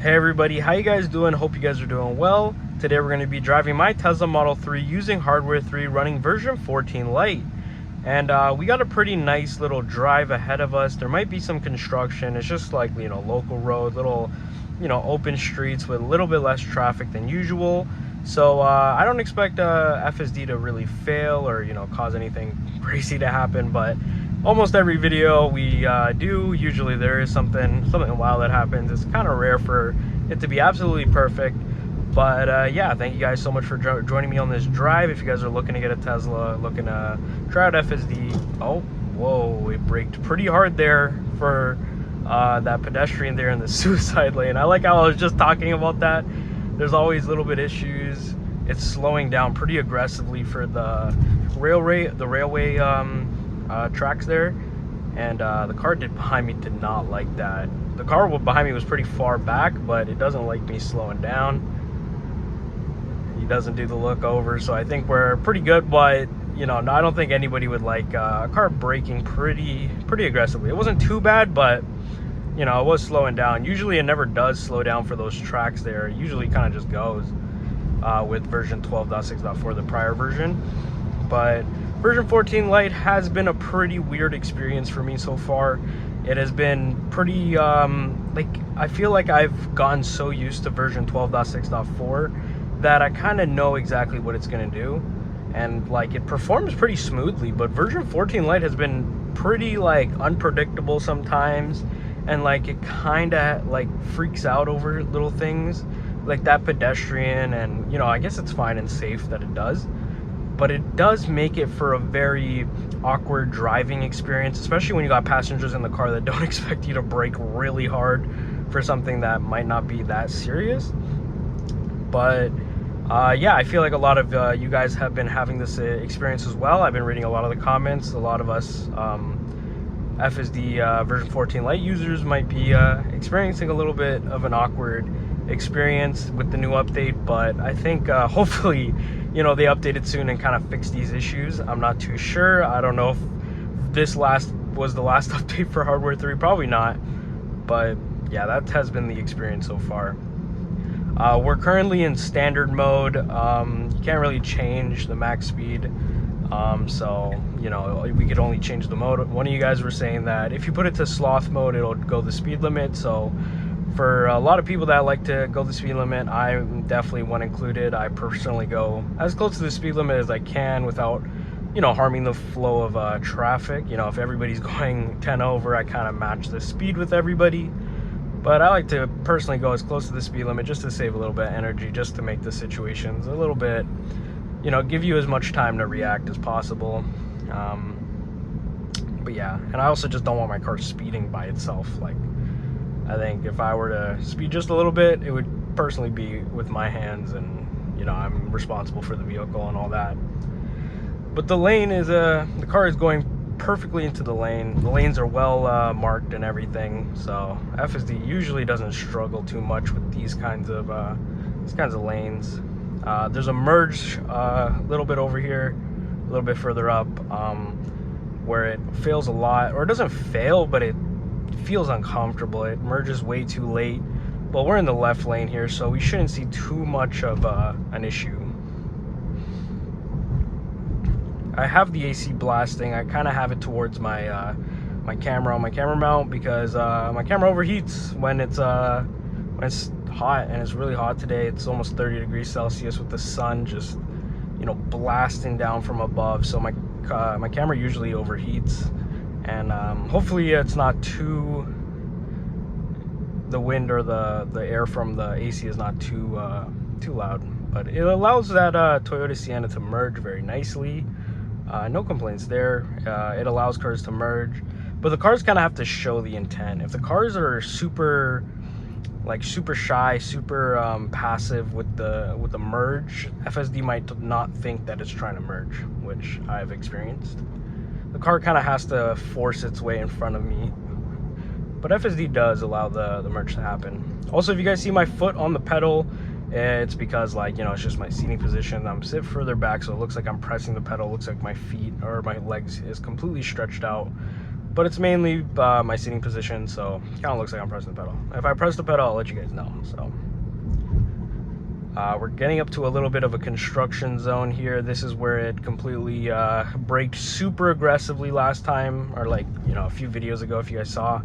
Hey everybody, how you guys doing? Hope you guys are doing well. Today we're going to be driving my Tesla Model 3 using hardware 3 running version 14 Lite. And we got a pretty nice little drive ahead of us. There might be some construction. It's just like, local road, little, open streets with a little bit less traffic than usual. So I don't expect FSD to really fail or, cause anything crazy to happen, but almost every video we do, usually there is something wild that happens. It's kind of rare for it to be absolutely perfect, but yeah, thank you guys so much for joining me on this drive. If you guys are looking to get a Tesla, looking to try out FSD, oh whoa, it braked pretty hard there for that pedestrian there in the suicide lane. I like how I was just talking about that. There's always little bit issues. It's slowing down pretty aggressively for the railway tracks there, and the car behind me did not like that. The car behind me was pretty far back, but it doesn't like me slowing down. He doesn't do the look over, so I think we're pretty good. But no, I don't think anybody would like a car braking pretty aggressively. It wasn't too bad, but it was slowing down. Usually it never does slow down for those tracks there. It usually kind of just goes with version 12.6.4, the prior version. But version 14 Lite has been a pretty weird experience for me so far. It has been pretty, I feel like I've gotten so used to version 12.6.4 that I kind of know exactly what it's going to do. And like, it performs pretty smoothly, but version 14 Lite has been pretty like unpredictable sometimes. And like, it kind of like freaks out over little things like that pedestrian. And, I guess it's fine and safe that it does. But it does make it for a very awkward driving experience, especially when you got passengers in the car that don't expect you to brake really hard for something that might not be that serious. But yeah, I feel like a lot of you guys have been having this experience as well. I've been reading a lot of the comments. A lot of us FSD version 14 Lite users might be experiencing a little bit of an awkward experience with the new update, but I think hopefully they update it soon and kind of fix these issues. I'm not too sure. I don't know if this was the last update for hardware 3, probably not, but yeah, that has been the experience so far. We're currently in standard mode. You can't really change the max speed, so we could only change the mode. One of you guys were saying that if you put it to sloth mode, it'll go the speed limit. So for a lot of people that like to go the speed limit, I'm definitely one included. I personally go as close to the speed limit as I can without, harming the flow of traffic. If everybody's going 10 over, I kind of match the speed with everybody. But I like to personally go as close to the speed limit just to save a little bit of energy, just to make the situations a little bit, give you as much time to react as possible. But yeah, and I also just don't want my car speeding by itself. Like, I think if I were to speed just a little bit, it would personally be with my hands, and I'm responsible for the vehicle and all that. But the lane is the car is going perfectly into the lane. The lanes are well marked and everything, so FSD usually doesn't struggle too much with these kinds of lanes. There's a merge a little bit over here, a little bit further up, where it fails a lot, or it doesn't fail, but it feels uncomfortable. It merges way too late. But we're in the left lane here, so we shouldn't see too much of an issue. I have the AC blasting. I kind of have it towards my my camera on my camera mount, because my camera overheats when it's hot, and it's really hot today. It's almost 30 degrees Celsius with the sun just blasting down from above. So my camera usually overheats. And hopefully it's not the wind or the air from the AC is not too loud. But it allows that Toyota Sienna to merge very nicely. No complaints there. It allows cars to merge, but the cars kind of have to show the intent. If the cars are super shy, super passive with the merge, FSD might not think that it's trying to merge, which I've experienced. The car kind of has to force its way in front of me, but FSD does allow the merge to happen. Also, if you guys see my foot on the pedal, it's because it's just my seating position. I'm sit further back, so it looks like I'm pressing the pedal. It looks like my feet or my legs is completely stretched out. but it's mainly my seating position, so it kind of looks like I'm pressing the pedal. If I press the pedal, I'll let you guys know. So we're getting up to a little bit of a construction zone here. This is where it completely braked super aggressively last time, or like, you know, a few videos ago, if you guys saw.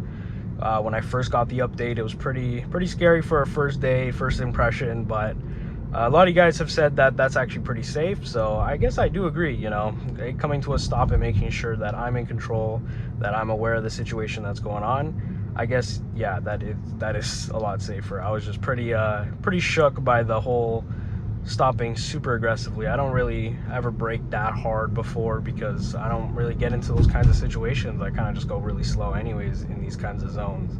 When I first got the update, it was pretty scary for a first day, first impression, but a lot of you guys have said that that's actually pretty safe, so I guess I do agree. You know, coming to a stop and making sure that I'm in control, that I'm aware of the situation that's going on, I guess, yeah, that is a lot safer. I was just pretty shook by the whole stopping super aggressively. I don't really ever brake that hard before because I don't really get into those kinds of situations. I kind of just go really slow anyways in these kinds of zones.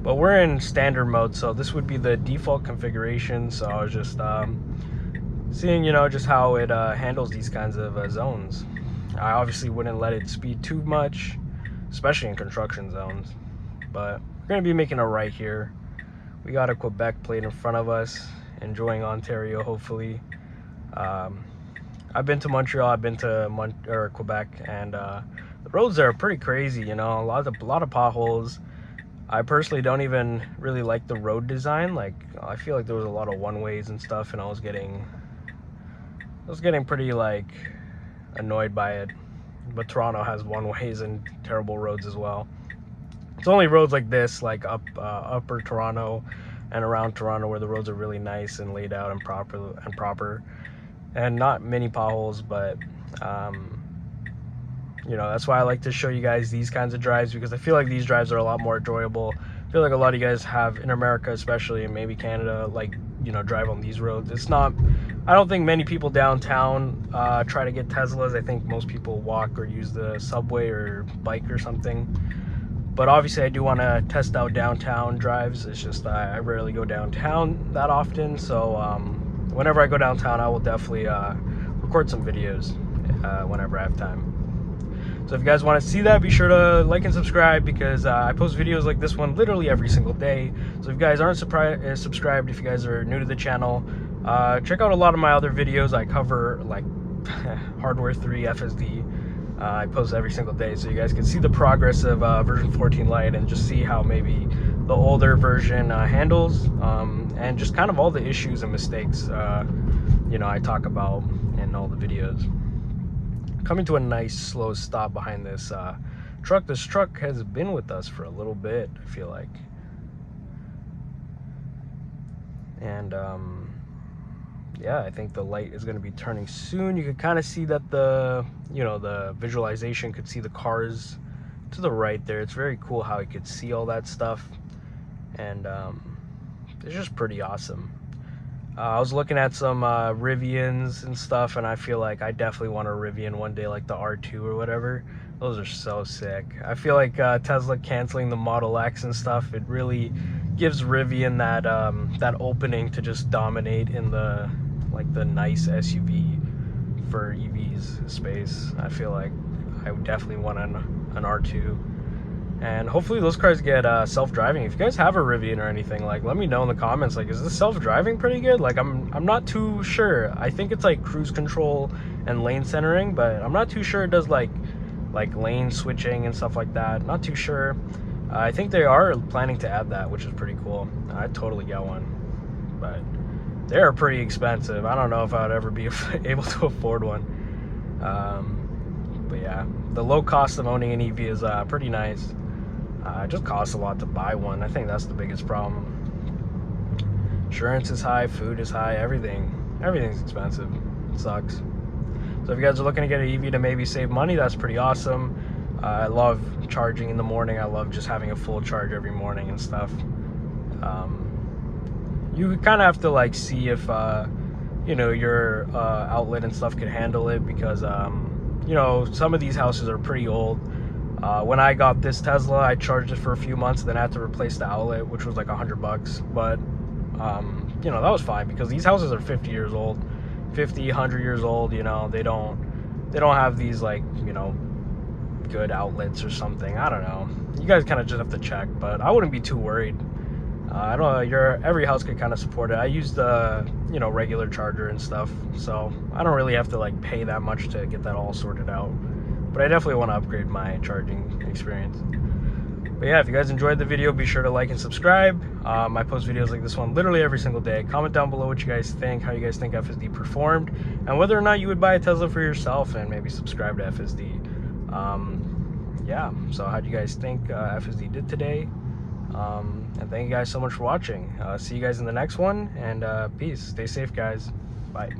But we're in standard mode, so this would be the default configuration. So I was just seeing, you know, just how it handles these kinds of zones. I obviously wouldn't let it speed too much, especially in construction zones. But we're gonna be making a right here. We got a Quebec plate in front of us, enjoying Ontario, hopefully. I've been to Montreal, I've been to Quebec, and the roads there are pretty crazy, you know, a lot of potholes. I personally don't even really like the road design. Like, I feel like there was a lot of one-ways and stuff, and I was getting pretty like annoyed by it. But Toronto has one-ways and terrible roads as well. It's only roads like this, like upper Toronto and around Toronto, where the roads are really nice and laid out and proper, and not many potholes. But you know, that's why I like to show you guys these kinds of drives, because I feel like these drives are a lot more enjoyable. I feel like a lot of you guys have, in America especially, and maybe Canada, like, you know, drive on these roads. It's not, I don't think many people downtown try to get Teslas. I think most people walk or use the subway or bike or something. But obviously I do want to test out downtown drives. It's just I rarely go downtown that often, so whenever I go downtown, I will definitely record some videos whenever I have time. So if you guys want to see that, be sure to like and subscribe, because I post videos like this one literally every single day. So if you guys aren't subscribed, if you guys are new to the channel, check out a lot of my other videos. I cover like Hardware 3, FSD. I post every single day, so you guys can see the progress of version 14 Lite and just see how maybe the older version handles, and just kind of all the issues and mistakes you know, I talk about in all the videos. Coming to a nice slow stop behind this truck. This truck has been with us for a little bit, I feel like. And yeah, I think the light is going to be turning soon. You can kind of see that the, you know, the visualization could see the cars to the right there. It's very cool how you could see all that stuff, and it's just pretty awesome. I was looking at some Rivians and stuff, and I feel like I definitely want a Rivian one day, like the R2 or whatever. Those are so sick. I feel like Tesla canceling the Model X and stuff, it really gives Rivian that that opening to just dominate in the, like, the nice SUV for EVs space. I feel like I would definitely want an R2. And hopefully those cars get self-driving. If you guys have a Rivian or anything, like, let me know in the comments. Like, is this self-driving pretty good? Like, I'm not too sure. I think it's like cruise control and lane centering, but I'm not too sure it does like lane switching and stuff like that. Not too sure. I think they are planning to add that, which is pretty cool. I'd totally get one, but they are pretty expensive. I don't know if I would ever be able to afford one. But yeah, the low cost of owning an EV is pretty nice. It just costs a lot to buy one. I think that's the biggest problem. Insurance is high, food is high, everything's expensive. It sucks. So if you guys are looking to get an EV to maybe save money, that's pretty awesome. I love charging in the morning. I love just having a full charge every morning and stuff. You kind of have to like see if you know, your outlet and stuff can handle it, because you know, some of these houses are pretty old. When I got this Tesla, I charged it for a few months, then I had to replace the outlet, which was like $100. But you know, that was fine, because these houses are 50 years old, 50, 100 years old. You know, they don't have these, like, you know, good outlets or something. I don't know. You guys kind of just have to check, but I wouldn't be too worried. I don't know, every house could kind of support it. I use the, you know, regular charger and stuff, so I don't really have to like pay that much to get that all sorted out. But I definitely want to upgrade my charging experience. But yeah, if you guys enjoyed the video, be sure to like and subscribe. I post videos like this one literally every single day. Comment down below what you guys think, how you guys think FSD performed, and whether or not you would buy a Tesla for yourself and maybe subscribe to FSD. Yeah, so how do you guys think FSD did today? And thank you guys so much for watching. See you guys in the next one, and peace. Stay safe, guys. Bye.